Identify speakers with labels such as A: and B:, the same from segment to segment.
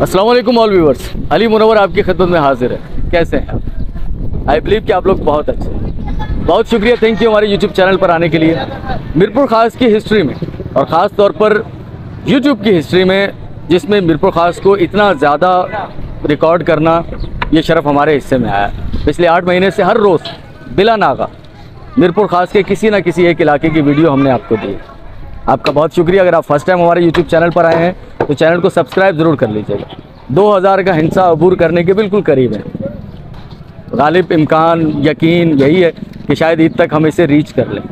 A: अस्सलाम वालेकुम all viewers, Ali Munawwar आपकी खिदमत में हाजिर है। कैसे हैं आप? आई बिलीव कि आप लोग बहुत अच्छे हैं। बहुत शुक्रिया, थैंक यू हमारे यूट्यूब चैनल पर आने के लिए। मीरपुर ख़ास की हिस्ट्री में और ख़ास तौर पर यूट्यूब की हिस्ट्री में, जिसमें मीरपुर ख़ास को इतना ज़्यादा रिकॉर्ड करना, ये शरफ़ हमारे हिस्से में आया। पिछले 8 महीने से हर रोज़ बिला नागा मीरपुर ख़ास के किसी न किसी एक इलाके की वीडियो हमने आपको दी। आपका बहुत शुक्रिया। अगर आप फर्स्ट टाइम हमारे यूट्यूब चैनल पर आए हैं तो चैनल को सब्सक्राइब ज़रूर कर लीजिएगा। 2000 का हिंसा अबूर करने के बिल्कुल करीब है। गालिब इम्कान, यकीन यही है कि शायद ईद तक हम इसे रीच कर लें,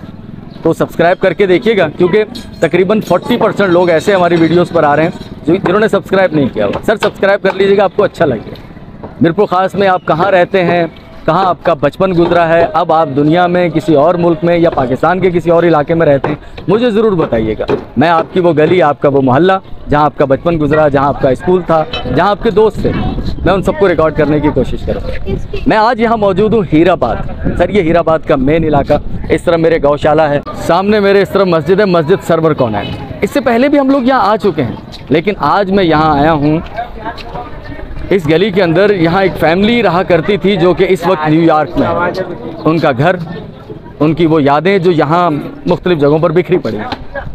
A: तो सब्सक्राइब करके देखिएगा, क्योंकि तकरीबन 40% लोग ऐसे हमारी वीडियोस पर आ रहे हैं जिन्होंने सब्सक्राइब नहीं किया हुआ। सर सब्सक्राइब कर लीजिएगा, आपको अच्छा लगेगा। मीरपुर ख़ास में आप कहाँ रहते हैं, कहाँ आपका बचपन गुजरा है, अब आप दुनिया में किसी और मुल्क में या पाकिस्तान के किसी और इलाके में रहते हैं, मुझे ज़रूर बताइएगा। मैं आपकी वो गली, आपका वो मोहल्ला जहाँ आपका बचपन गुजरा, जहाँ आपका स्कूल था, जहाँ आपके दोस्त थे, मैं उन सबको रिकॉर्ड करने की कोशिश करूँगा। मैं आज यहाँ मौजूद हूँ हीराबाद। सर ये हीराबाद का मेन इलाका, इस तरफ मेरे गौशाला है, सामने मेरे इस तरफ मस्जिद है, मस्जिद सरवर कॉर्नर है। इससे पहले भी हम लोग यहाँ आ चुके हैं, लेकिन आज मैं यहाँ आया हूँ इस गली के अंदर। यहाँ एक फैमिली रहा करती थी जो कि इस वक्त न्यूयॉर्क में है। उनका घर, उनकी वो यादें जो यहाँ मुख्तलिफ़ जगहों पर बिखरी पड़ी हैं,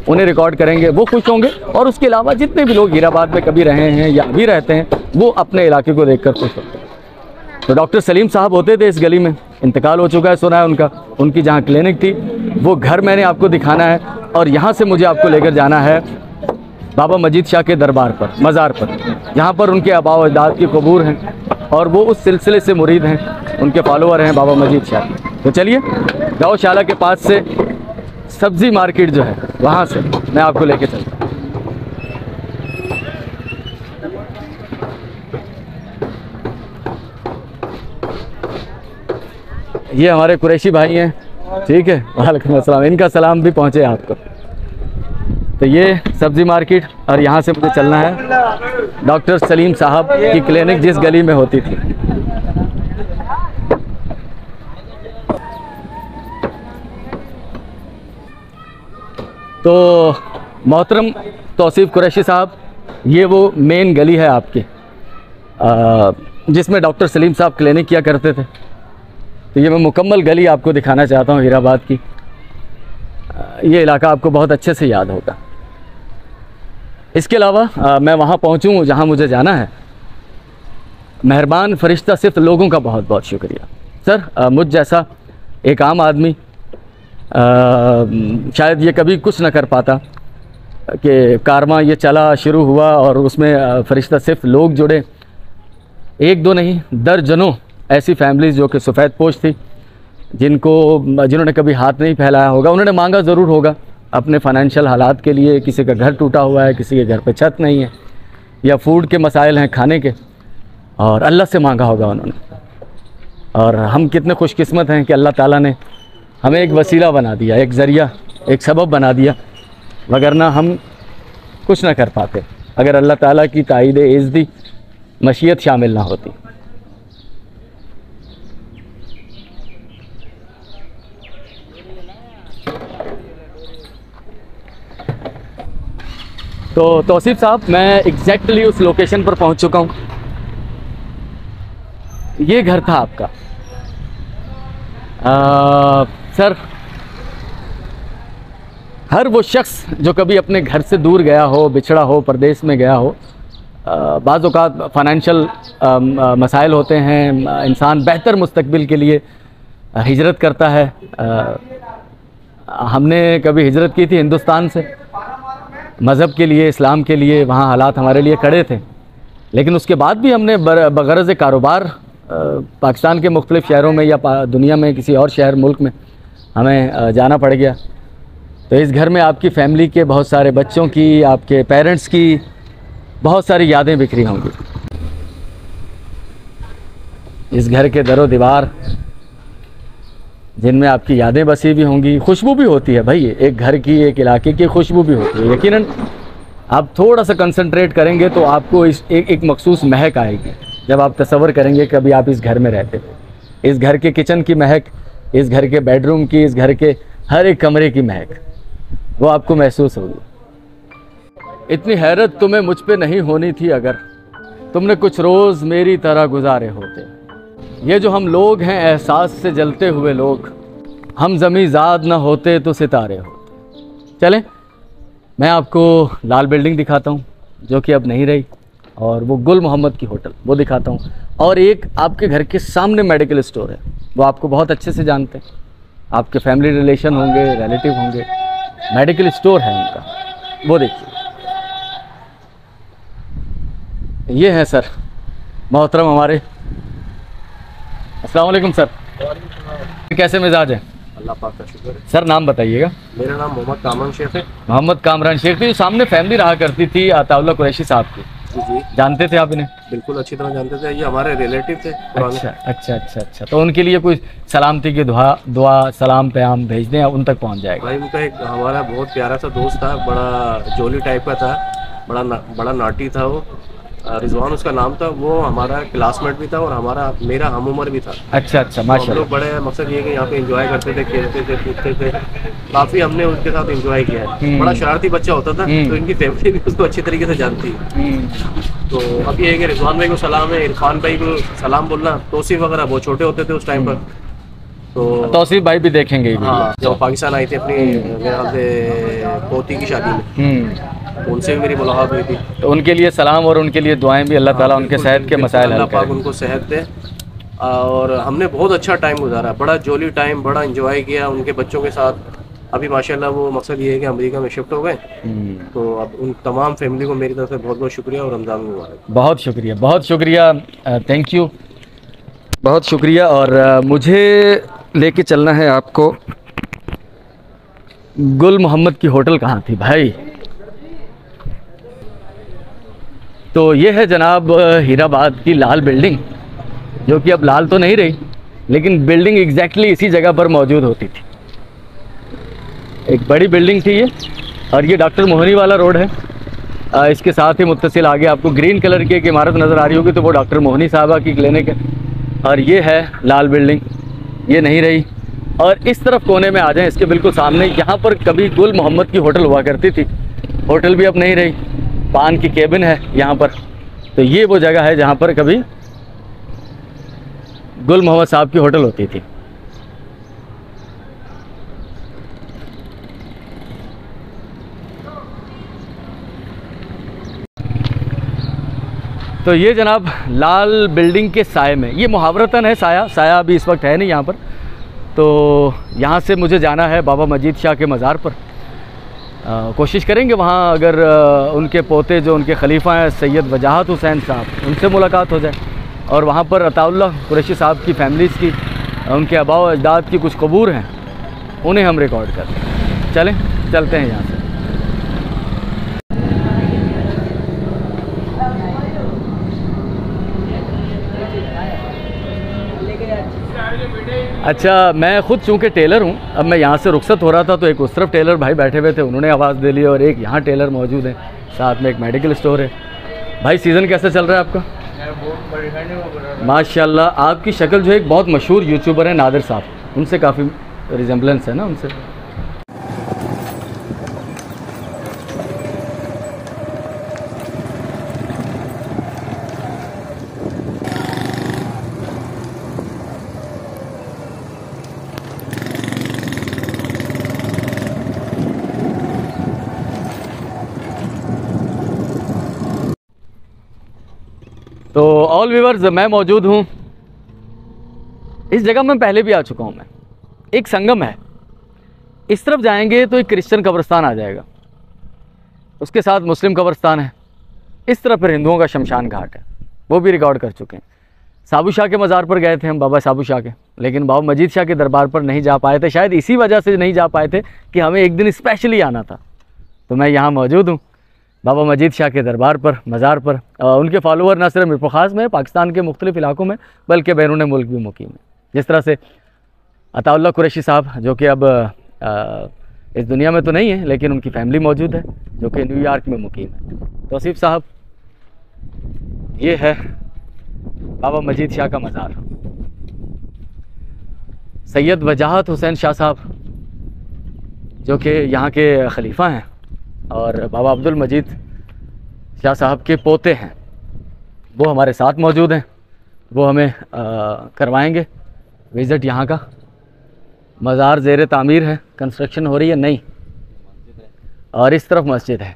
A: उन्हें रिकॉर्ड करेंगे, वो खुश होंगे। और उसके अलावा जितने भी लोग हीराबाद में कभी रहे हैं या अभी रहते हैं, वो अपने इलाके को देखकर खुश होते हैं। तो डॉक्टर सलीम साहब होते थे इस गली में, इंतकाल हो चुका है सुना है उनका। उनकी जहाँ क्लिनिक थी, वो घर मैंने आपको दिखाना है। और यहाँ से मुझे आपको लेकर जाना है बाबा मजीद शाह के दरबार पर, मज़ार पर, जहाँ पर उनके आबा व अजदाद की कबूर हैं और वो उस सिलसिले से मुरीद हैं, उनके फॉलोअर हैं बाबा मजीद शाह। तो चलिए गौशाला के पास से सब्ज़ी मार्केट जो है वहाँ से मैं आपको लेके चलता हूँ। ये हमारे कुरैशी भाई हैं, ठीक है, वालेकुम अस्सलाम। इनका सलाम भी पहुँचे आपको। तो ये सब्ज़ी मार्केट, और यहाँ से मुझे चलना है डॉक्टर सलीम साहब की क्लिनिक जिस गली में होती थी। तो मोहतरम तौसीफ़ कुरैशी साहब, ये वो मेन गली है आपके जिसमें डॉक्टर सलीम साहब क्लिनिक किया करते थे। तो ये मैं मुकम्मल गली आपको दिखाना चाहता हूँ हीराबाद की। ये इलाका आपको बहुत अच्छे से याद होगा। इसके अलावा मैं वहाँ पहुँचूँ जहाँ मुझे जाना है। मेहरबान फरिश्ता सिर्फ लोगों का बहुत बहुत शुक्रिया। सर मुझ जैसा एक आम आदमी शायद ये कभी कुछ न कर पाता कि कारवां ये चला, शुरू हुआ और उसमें फरिश्ता सिर्फ लोग जुड़े। एक दो नहीं, दर्जनों ऐसी फैमिलीज़ जो कि सफ़ेद पोश थी, जिन्होंने कभी हाथ नहीं फैलाया होगा। उन्होंने मांगा ज़रूर होगा अपने फ़ाइनेंशियल हालात के लिए। किसी का घर टूटा हुआ है, किसी के घर पे छत नहीं है, या फूड के मसाइल हैं खाने के, और अल्लाह से मांगा होगा उन्होंने। और हम कितने खुशकिस्मत हैं कि अल्लाह ताला ने हमें एक वसीला बना दिया, एक ज़रिया, एक सबब बना दिया, वगरना हम कुछ ना कर पाते अगर अल्लाह ताला की ताईद इज़्ज़ती मशीयत शामिल ना होती। तो तौसीफ़ साहब, मैं एग्जैक्टली उस लोकेशन पर पहुंच चुका हूं। ये घर था आपका। सर, हर वो शख्स जो कभी अपने घर से दूर गया हो, बिछड़ा हो, परदेश में गया हो, बाज़ औक़ात फ़ाइनेंशियल मसाइल होते हैं, इंसान बेहतर मुस्तकबिल के लिए हिजरत करता है। हमने कभी हिजरत की थी हिंदुस्तान से मज़हब के लिए, इस्लाम के लिए। वहाँ हालात हमारे लिए कड़े थे, लेकिन उसके बाद भी हमने बग़रज़ कारोबार पाकिस्तान के मुख्तलिफ़ शहरों में या दुनिया में किसी और शहर मुल्क में हमें जाना पड़ गया। तो इस घर में आपकी फ़ैमिली के बहुत सारे बच्चों की, आपके पेरेंट्स की बहुत सारी यादें बिखरी होंगी। इस घर के दरो दीवार जिनमें आपकी यादें बसी भी होंगी, खुशबू भी होती है भाई। एक घर की, एक इलाके की खुशबू भी होती है। यकीनन आप थोड़ा सा कंसंट्रेट करेंगे तो आपको इस एक मखसूस महक आएगी जब आप तसव्वुर करेंगे कभी आप इस घर में रहते थे। इस घर के किचन की महक, इस घर के बेडरूम की, इस घर के हर एक कमरे की महक, वो आपको महसूस होगी। इतनी हैरत तुम्हें मुझ पे नहीं होनी थी अगर तुमने कुछ रोज़ मेरी तरह गुजारे होते। ये जो हम लोग हैं एहसास से जलते हुए लोग, हम ज़मीं ज़ाद ना होते तो सितारे होते। चलें मैं आपको लाल बिल्डिंग दिखाता हूँ जो कि अब नहीं रही, और वो गुल मोहम्मद की होटल वो दिखाता हूँ, और एक आपके घर के सामने मेडिकल स्टोर है, वो आपको बहुत अच्छे से जानते हैं, आपके फैमिली रिलेशन होंगे, रिलेटिव होंगे, मेडिकल स्टोर है उनका, वो देखिए। ये है सर मोहतरम हमारे। अस्सलाम वालेकुम सर, कैसे मिजाज है?
B: अल्लाह पाक का शुक्र है।
A: सर नाम बताइएगा।
B: मेरा नाम मोहम्मद कामरान शेख है।
A: मोहम्मद कामरान शेख थी, जो सामने फैमिली रहा करती थी अताउल्लाह कुरैशी साहब की,
B: जी
A: जानते थे आप इन्हें?
B: बिल्कुल अच्छी तरह जानते थे, ये हमारे रिलेटिव थे पुराने।
A: अच्छा। तो उनके लिए कोई सलामती की दुआ सलाम पैगाम भेज दें, उन तक पहुंच जाएगा।
B: भाई उनका एक हमारा बहुत प्यारा सा दोस्त था, बड़ा जोली टाइप का था, बड़ा नाटी था वो, रिजवान उसका नाम था। वो हमारा क्लासमेट भी था और मेरा हम उम्र भी था।
A: अच्छा
B: तो हम
A: माशाल्लाह।
B: लोग बड़े मकसद ये कि यहाँ पे एंजॉय करते थे, खेलते थे, कूदते थे, काफ़ी हमने उसके साथ एंजॉय किया है। बड़ा शरारती बच्चा होता था, तो इनकी फैमिली भी उसको अच्छी तरीके से जानती है। तो अब ये है कि रिजवान भाई को सलाम है, इरफान भाई को सलाम बोलना, तौसीफ वगैरह बहुत छोटे होते थे उस टाइम पर। तो
A: तौसीफ भाई भी देखेंगे ये
B: हाँ, जब पाकिस्तान आई थी अपनी मेरे ख्याल से पोती की शादी में, उनसे भी मेरी मुलाकात हुई थी।
A: तो उनके लिए सलाम और उनके लिए दुआएं भी, अल्लाह ताला उनके सेहत के मसाइल हल
B: अल्लाह पाक
A: करे।
B: उनको सेहत दे। और हमने बहुत अच्छा टाइम गुजारा, बड़ा जोली टाइम, बड़ा एंजॉय किया उनके बच्चों के साथ। अभी माशाल्लाह वो मकसद ये है कि अमेरिका में शिफ्ट हो गए, तो अब उन तमाम फैमिली को मेरी तरफ से बहुत बहुत शुक्रिया और रमज़ान मुबारक।
A: बहुत शुक्रिया, थैंक यू, बहुत शुक्रिया। और मुझे लेके चलना है आपको। गुल मोहम्मद की होटल कहाँ थी भाई? तो ये है जनाब हीराबाद की लाल बिल्डिंग, जो कि अब लाल तो नहीं रही, लेकिन बिल्डिंग एग्जैक्टली इसी जगह पर मौजूद होती थी। एक बड़ी बिल्डिंग थी ये, और ये डॉक्टर मोहनी वाला रोड है। इसके साथ ही मुत्तसिल आगे आपको ग्रीन कलर की एक इमारत नज़र आ रही होगी, तो वो डॉक्टर मोहनी साहबा की क्लिनिक है। और ये है लाल बिल्डिंग, ये नहीं रही। और इस तरफ कोने में आ जाएं, इसके बिल्कुल सामने, यहाँ पर कभी गुल मोहम्मद की होटल हुआ करती थी, होटल भी अब नहीं रही, पान की केबिन है यहाँ पर। तो ये वो जगह है जहाँ पर कभी गुल मोहम्मद साहब की होटल होती थी। तो ये जनाब लाल बिल्डिंग के साए में, ये मुहावरतन है साया अभी इस वक्त है नहीं यहाँ पर। तो यहाँ से मुझे जाना है बाबा मजीद शाह के मज़ार पर। कोशिश करेंगे वहाँ अगर उनके पोते जो उनके खलीफा हैं सैयद वजाहत हुसैन साहब, उनसे मुलाकात हो जाए, और वहाँ पर अताउल्लाह कुरैशी साहब की फैमिलीज़ की, उनके आबा व अजदाद की कुछ कबूर हैं, उन्हें हम रिकॉर्ड करते हैं। चलें चलते हैं यहाँ से। अच्छा, मैं ख़ुद चूँकि टेलर हूँ, अब मैं यहाँ से रुखसत हो रहा था तो एक उस तरफ टेलर भाई बैठे हुए थे, उन्होंने आवाज़ दे ली, और एक यहाँ टेलर मौजूद है, साथ में एक मेडिकल स्टोर है। भाई सीज़न कैसा चल रहा है आपका? माशाल्लाह, आपकी शक्ल जो है एक बहुत मशहूर यूट्यूबर है नादिर साहब, उनसे काफ़ी रिजेम्बलेंस है ना उनसे। तो ऑल व्यूअर्स, मैं मौजूद हूँ इस जगह में पहले भी आ चुका हूँ मैं। एक संगम है, इस तरफ जाएंगे तो एक क्रिश्चियन कब्रिस्तान आ जाएगा, उसके साथ मुस्लिम कब्रिस्तान है, इस तरफ फिर हिंदुओं का शमशान घाट है, वो भी रिकॉर्ड कर चुके हैं। साबू शाह के मज़ार पर गए थे हम, बाबा साबू शाह के, लेकिन बाबा मजीद शाह के दरबार पर नहीं जा पाए थे। शायद इसी वजह से नहीं जा पाए थे कि हमें एक दिन स्पेशली आना था। तो मैं यहाँ मौजूद हूँ बाबा मजीद शाह के दरबार पर, मज़ार पर। उनके फॉलोअर न सिर्फ मीरपुर ख़ास में, पाकिस्तान के मुख्तलिफ़ इलाकों में, बल्कि बैरून मुल्क भी मुकीम है। जिस तरह से अताउल्लाह कुरैशी साहब, जो कि अब इस दुनिया में तो नहीं है, लेकिन उनकी फैमिली मौजूद है जो कि न्यूयॉर्क में मुकीम है। तौसीफ साहब, ये है बाबा मजीद शाह का मज़ार। सैयद वजाहत हुसैन शाह साहब, जो कि यहाँ के खलीफा हैं और बाबा अब्दुल मजीद शाह साहब के पोते हैं, वो हमारे साथ मौजूद हैं, वो हमें करवाएंगे विज़िट यहाँ का। मज़ार ज़ेर तामीर है, कंस्ट्रक्शन हो रही है नई, और इस तरफ मस्जिद है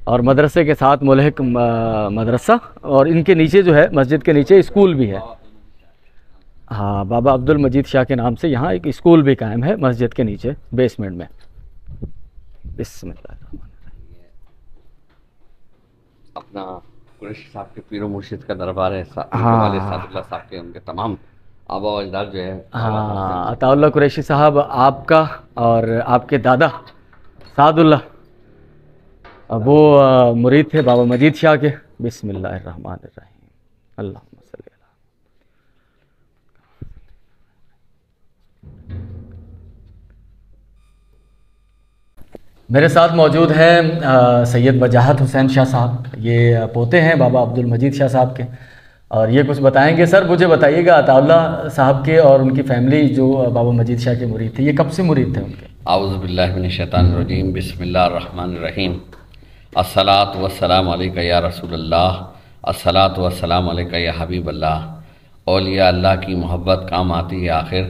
A: और मदरसे के साथ मुल्हिक मदरसा, और इनके नीचे जो है मस्जिद के नीचे स्कूल भी है। हाँ, बाबा अब्दुल मजीद शाह के नाम से यहाँ एक स्कूल भी कायम है मस्जिद के नीचे बेसमेंट में। बिस्मिल्लाह।
C: अपना कुरैशी साहब के पीरो मुर्शिद का दरबार है।
A: हाँ,
C: वाले सादुल्लाह साहब के उनके तमाम आबा व अजदाद जो है।
A: हाँ, अताउल्लाह कुरैशी साहब आपका और आपके दादा सादुल्लाह वो मुरीद थे बाबा मजीद शाह के। बिस्मिल्लाहिर्रहमानिर्रहीम, अल्लाहुम्मा सल्ली अला। मेरे साथ मौजूद हैं सैयद वजाहत हुसैन शाह साहब, ये पोते हैं बाबा अब्दुल मजीद शाह साहब के, और ये कुछ बताएंगे। सर मुझे बताइएगा, अताउल्लाह साहब के और उनकी फैमिली जो बाबा मजीद शाह के मुरीद थे, ये कब से मुरीद थे उनके?
C: आऊज़ु बिल्लाहि मिनश शैतानिर रजीम, बिस्मिल्लाहिर रहमानिर रहीम। अस्सलातु वस्सलामु अलैका या रसूलल्लाह, अस्सलातु वस्सलामु अलैका या हबीबल्लाह। औलिया अल्लाह की मोहब्बत काम आती है आखिर,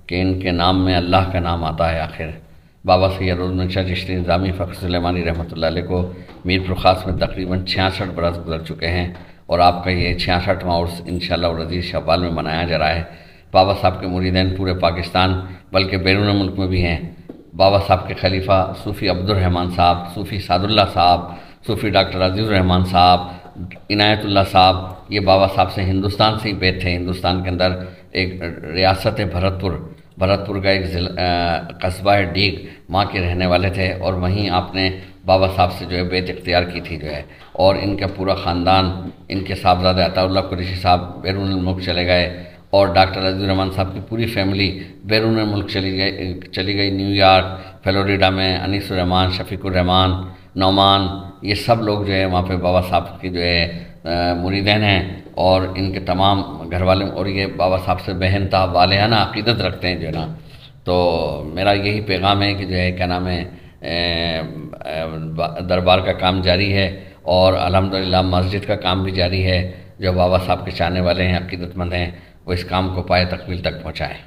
C: कि इनके नाम में अल्लाह का नाम आता है आखिर। बाबा सैयद उज़्ज़मान शाह चिश्ती निज़ामी फ़ख्र सुलेमानी रहमतुल्लाह अलैह को मीरपुर ख़ास में तकरीबन 66 बरस गुजर चुके हैं, और आपका ये 66वां उर्स इंशाअल्लाह रज़ीज़ शव्वाल में मनाया जा रहा है। बाबा साहब के मुरीदैन पूरे पाकिस्तान बल्कि बैरून मुल्क में भी हैं। बाबा साहब के खलीफा सूफ़ी अब्दुर्रहमान साहब, सूफ़ी सादुल्लाह साहब, सूफ़ी डॉक्टर अज़ीज़ुर्रहमान साहब, इनायतुल्लाह साहब, ये बाबा साहब से हिंदुस्तान से ही बैत थे। हिंदुस्तान के अंदर एक रियासत है भरतपुर का एक कस्बा है डीग, वहाँ के रहने वाले थे, और वहीं आपने बाबा साहब से जो है बैत इख्तियार की थी जो है। और इनका पूरा ख़ानदान, इनके साहबजादे अताउल्लाह कुरैशी साहब बैरून मुल्क चले गए, और डॉक्टर अज़ीज़ुर्रहमान साहब की पूरी फैमिली बैरून मुल्क चली गई न्यूयॉर्क, फ्लोरिडा में अनीसुर्रहमान, शफ़ीकुर्रहमान, नौमान, ये सब लोग जो है वहाँ पे बाबा साहब की जो है मुरीदैन हैं, और इनके तमाम घर वाले, और ये बाबा साहब से बहन था वालियाना अक़ीदत रखते हैं जो है ना। तो मेरा यही पैगाम है कि जो है क्या नाम है, दरबार का काम जारी है, और अल्हम्दुलिल्लाह मस्जिद का काम भी जारी है। जो बाबा साहब के चाहने वाले हैं, अक़ीदतमंद हैं, वो इस काम को पाए तकमील तक पहुँचाएँ।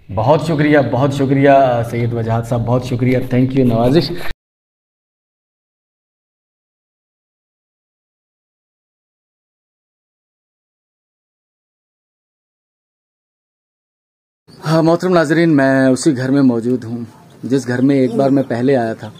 A: बहुत शुक्रिया सैयद वजाहत साहब, बहुत शुक्रिया, थैंक यू, नवाजिश। हाँ मोहतरम नाजरीन, मैं उसी घर में मौजूद हूँ जिस घर में एक बार मैं पहले आया था,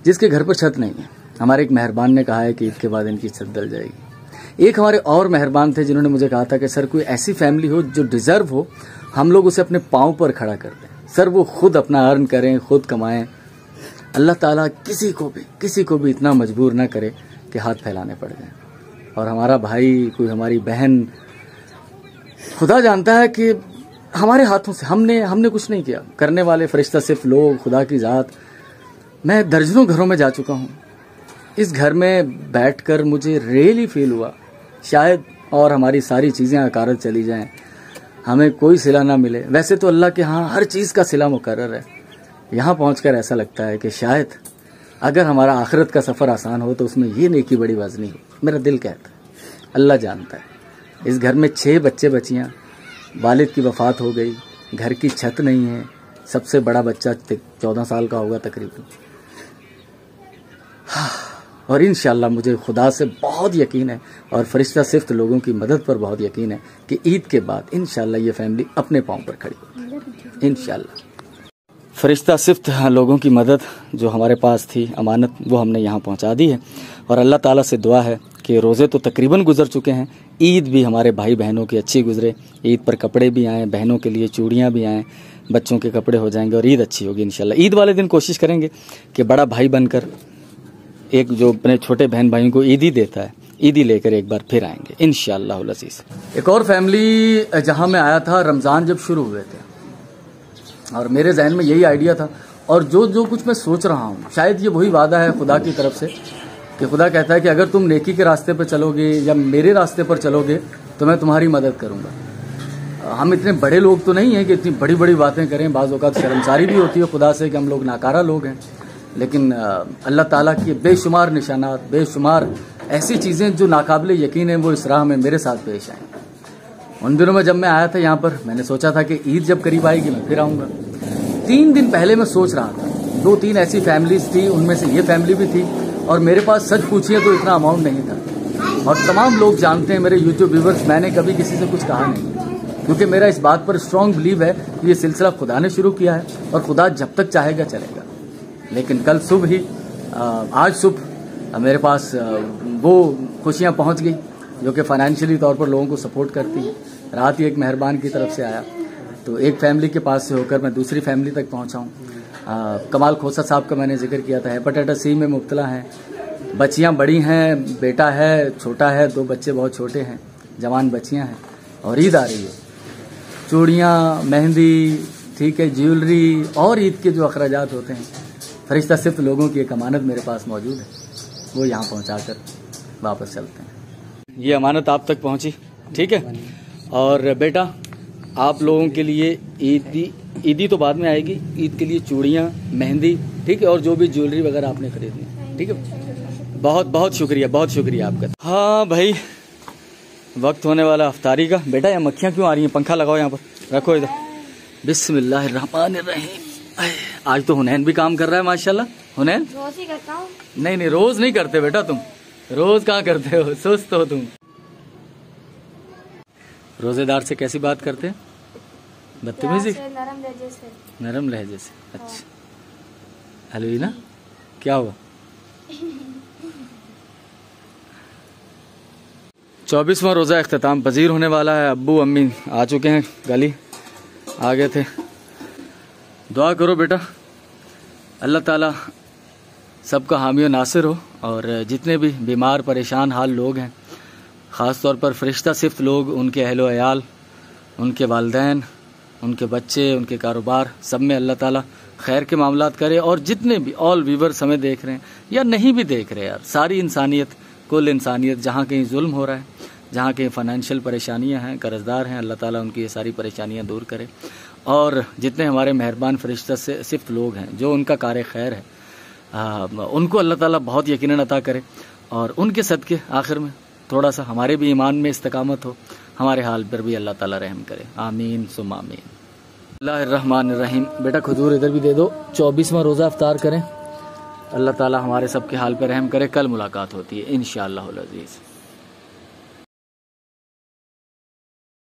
A: जिसके घर पर छत नहीं है। हमारे एक मेहरबान ने कहा है कि ईद के बाद इनकी छत डल जाएगी। एक हमारे और मेहरबान थे जिन्होंने मुझे कहा था कि सर कोई ऐसी फैमिली हो जो डिज़र्व हो, हम लोग उसे अपने पाँव पर खड़ा कर दें। सर वो खुद अपना अर्न करें, खुद कमाएं। अल्लाह ताला किसी को भी इतना मजबूर ना करे कि हाथ फैलाने पड़ जाए। और हमारा भाई, कोई हमारी बहन, खुदा जानता है कि हमारे हाथों से हमने कुछ नहीं किया। करने वाले फरिश्ता सिर्फ लोग, खुदा की ज़ात। मैं दर्जनों घरों में जा चुका हूँ। इस घर में बैठकर मुझे रियली फील हुआ शायद और हमारी सारी चीज़ें अकारत चली जाएं, हमें कोई सिला ना मिले। वैसे तो अल्लाह के यहाँ हर चीज़ का सिला मुकर्रर है। यहाँ पहुँचकर ऐसा लगता है कि शायद अगर हमारा आखिरत का सफ़र आसान हो तो उसमें ये नेकी बड़ी वज़नी हो। मेरा दिल कहता है, अल्लाह जानता है। इस घर में 6 बच्चे बच्चियाँ, वालिद की वफ़ात हो गई, घर की छत नहीं है, सबसे बड़ा बच्चा 14 साल का होगा तकरीबन। और इंशाअल्लाह मुझे खुदा से बहुत यकीन है और फरिश्ता सिफ्त लोगों की मदद पर बहुत यकीन है कि ईद के बाद इंशाअल्लाह ये फैमिली अपने पाँव पर खड़ी होगी इंशाअल्लाह। फरिश्ता सिफ्त लोगों की मदद जो हमारे पास थी अमानत, वो हमने यहाँ पहुँचा दी है। और अल्लाह ताला से दुआ है कि रोज़े तो तकरीबन गुजर चुके हैं, ईद भी हमारे भाई बहनों की अच्छी गुजरे। ईद पर कपड़े भी आएँ, बहनों के लिए चूड़ियाँ भी आएँ, बच्चों के कपड़े हो जाएंगे और ईद अच्छी होगी इंशाल्लाह। ईद वाले दिन कोशिश करेंगे कि बड़ा भाई बनकर एक जो अपने छोटे बहन भाइयों को ईदी देता है, ईदी लेकर एक बार फिर आएंगे इंशाअल्लाह अज़ीज़। एक और फैमिली जहाँ मैं आया था, रमज़ान जब शुरू हुए थे और मेरे जहन में यही आइडिया था और जो कुछ मैं सोच रहा हूँ, शायद ये वही वादा है खुदा की तरफ से कि खुदा कहता है कि अगर तुम नेकी के रास्ते पर चलोगे या मेरे रास्ते पर चलोगे तो मैं तुम्हारी मदद करूँगा। हम इतने बड़े लोग तो नहीं हैं कि इतनी बड़ी बड़ी बातें करें, बाज़ औक़ात शर्मसारी भी होती है खुदा से कि हम लोग नाकारा लोग हैं, लेकिन अल्लाह ताला की बेशुमार निशानात, बेशुमार ऐसी चीज़ें जो नाकाबिले यकीन है वो इस राह में मेरे साथ पेश आए। उन दिनों में जब मैं आया था यहाँ पर, मैंने सोचा था कि ईद जब करीब आएगी मैं फिर आऊँगा। 3 दिन पहले मैं सोच रहा था, 2-3 ऐसी फैमिलीज थी, उनमें से ये फैमिली भी थी, और मेरे पास सच पूछिए तो इतना अमाउंट नहीं था। और तमाम लोग जानते हैं, मेरे यूट्यूब व्यूवर्स, मैंने कभी किसी से कुछ कहा नहीं, क्योंकि मेरा इस बात पर स्ट्रॉन्ग बिलीव है कि ये सिलसिला खुदा ने शुरू किया है और खुदा जब तक चाहेगा चलेगा। लेकिन कल सुबह ही, आज सुबह मेरे पास वो खुशियाँ पहुँच गई जो कि फाइनेंशियली तौर पर लोगों को सपोर्ट करती है। रात ही एक मेहरबान की तरफ से आया, तो एक फैमिली के पास से होकर मैं दूसरी फैमिली तक पहुँचा हूँ। कमाल खोसा साहब का मैंने जिक्र किया था, हेपेटाइटिस सी में मुब्तला हैं, बच्चियाँ बड़ी हैं, बेटा है, छोटा है, 2 बच्चे बहुत छोटे हैं, जवान बच्चियाँ हैं, और ईद आ रही है। चूड़ियाँ, मेहंदी, ठीक है, ज्वेलरी और ईद के जो अखराजात होते हैं, फरिश्ता सिर्फ लोगों की एक अमानत मेरे पास मौजूद है, वो यहाँ पहुँचाकर वापस चलते हैं। ये अमानत आप तक पहुँची, ठीक है। और बेटा, आप लोगों के लिए ईदी तो बाद में आएगी, ईद के लिए चूड़ियाँ, मेहंदी, ठीक है, और जो भी ज्वेलरी वगैरह आपने खरीदनी, ठीक है। बहुत बहुत शुक्रिया, बहुत शुक्रिया आपका। हाँ भाई, वक्त होने वाला अफ्तारी का। बेटा, यहाँ मक्खियाँ क्यों आ रही हैं? पंखा लगाओ यहाँ पर, रखो इधर। बिस्मिल्लाहिर्रहमानिर्रहीम। आज तो हुनैन भी काम कर रहा है माशाल्लाह। हुनैन
D: रोज ही करता हूँ।
A: नहीं, रोज नहीं करते बेटा, तुम रोज कहाँ करते हो, सुस्त हो तुम। रोजेदार से कैसी बात करते हैं? बदतमीजी,
D: नरम लहजे से।
A: नरम लहजे से, अच्छा। हेलो ना, क्या हुआ? 24वां रोज़ा अख्ताम पजीर होने वाला है। अब्बू अम्मी आ चुके हैं, गली आ गए थे। दुआ करो बेटा, अल्लाह ताला सबका हामी और नासिर हो, और जितने भी बीमार परेशान हाल लोग हैं, ख़ास तौर पर फरिश्ता सिफ्त लोग, उनके अहलो अयाल, उनके वालिदैन, उनके बच्चे, उनके कारोबार, सब में अल्लाह ताला खैर के मामलात करे। और जितने भी ऑल व्यूवर्स हमें देख रहे हैं या नहीं भी देख रहे यार, सारी इंसानियत, कुल इंसानियत, जहाँ कहीं जुल्म हो रहा है, जहाँ कहीं फ़ाइनेंशियल परेशानियाँ हैं, कर्जदार हैं, अल्लाह ताला उनकी ये सारी परेशानियाँ दूर करे। और जितने हमारे मेहरबान फरिश्ता से सिफ्त लोग हैं जो उनका कार खैर है, उनको अल्लाह ताला बहुत यकीनन अता करे, और उनके सदके आखिर में थोड़ा सा हमारे भी ईमान में इस्तकामत हो, हमारे हाल पर भी अल्लाह ताला रहम करे। आमीन सुम्मा आमीन। बिस्मिल्लाहिर्रहमानिर्रहीम। बेटा, खजूर इधर भी दे दो। 24वां रोज़ा अफ्तार करें, अल्लाह ताला हमारे सब के हाल पर रहम करे। कल मुलाकात होती है इंशाअल्लाह अज़ीज़।